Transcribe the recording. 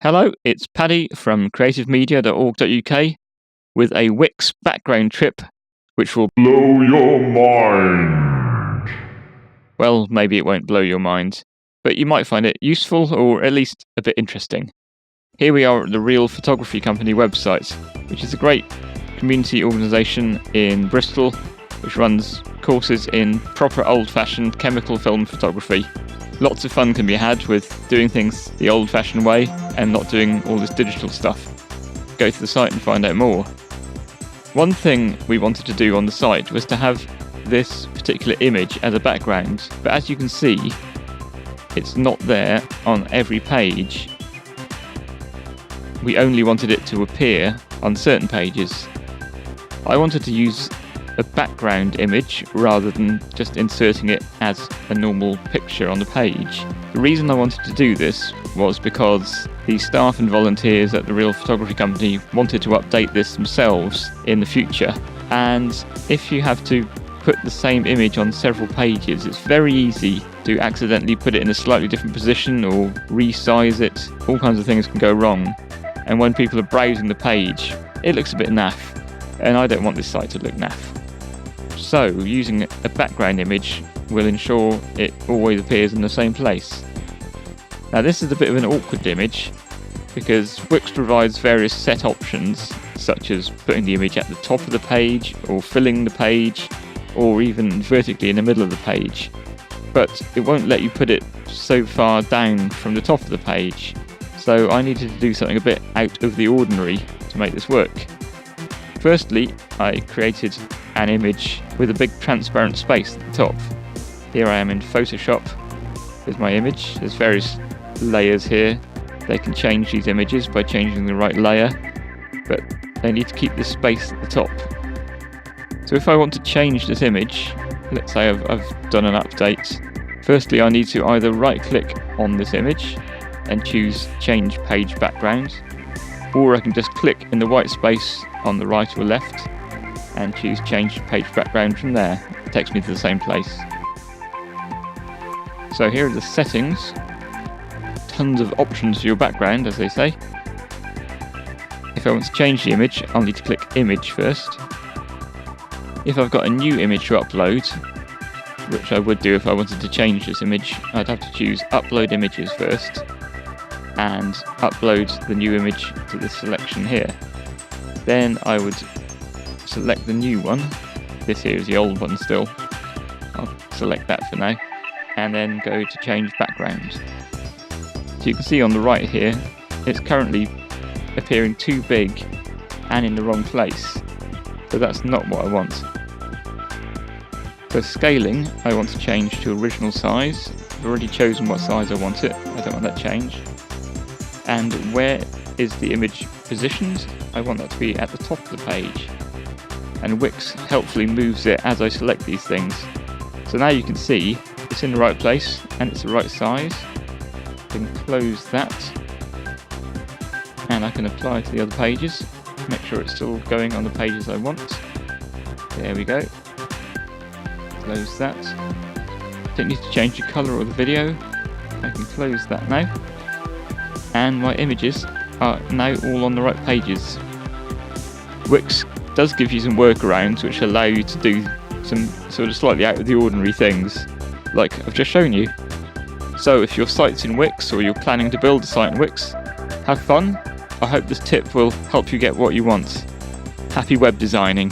Hello, it's Paddy from creativemedia.org.uk with a Wix background trip which will blow your mind. Well, maybe it won't blow your mind, but you might find it useful or at least a bit interesting. Here we are at the Real Photography Company website, which is a great community organisation in Bristol which runs courses in proper old-fashioned chemical film photography. Lots of fun can be had with doing things the old-fashioned way and not doing all this digital stuff. Go to the site and find out more. One thing we wanted to do on the site was to have this particular image as a background, but as you can see, it's not there on every page. We only wanted it to appear on certain pages. I wanted to use a background image rather than just inserting it as a normal picture on the page. The reason I wanted to do this was because the staff and volunteers at the Real Photography Company wanted to update this themselves in the future, and if you have to put the same image on several pages, it's very easy to accidentally put it in a slightly different position or resize it. All kinds of things can go wrong, and when people are browsing the page it looks a bit naff, and I don't want this site to look naff. So using a background image will ensure it always appears in the same place. Now this is a bit of an awkward image because Wix provides various set options, such as putting the image at the top of the page or filling the page or even vertically in the middle of the page, but it won't let you put it so far down from the top of the page, so I needed to do something a bit out of the ordinary to make this work. Firstly, I created an image with a big transparent space at the top. Here I am in Photoshop with my image. There's various layers here. They can change these images by changing the right layer, but they need to keep this space at the top. So if I want to change this image, let's say I've done an update. Firstly, I need to either right click on this image and choose change page background, or I can just click in the white space on the right or left and choose change page background from there. It takes me to the same place. So here are the settings. Tons of options for your background, as they say. If I want to change the image, I'll need to click image first. If I've got a new image to upload, which I would do if I wanted to change this image, I'd have to choose upload images first and upload the new image to this selection here. Then I would select the new one. This here is the old one still. I'll select that for now, and then go to change background. So you can see on the right here, it's currently appearing too big and in the wrong place. So that's not what I want. For scaling, I want to change to original size. I've already chosen what size I want it. I don't want that changed. And where is the image positioned? I want that to be at the top of the page. And Wix helpfully moves it as I select these things. So now you can see it's in the right place and it's the right size. I can close that and I can apply it to the other pages. Make sure it's still going on the pages I want. There we go. Close that. Don't need to change the colour or the video. I can close that now. And my images are now all on the right pages. Wix does give you some workarounds which allow you to do some sort of slightly out of the ordinary things, like I've just shown you. So if your site's in Wix or you're planning to build a site in Wix, have fun. I hope this tip will help you get what you want. Happy web designing.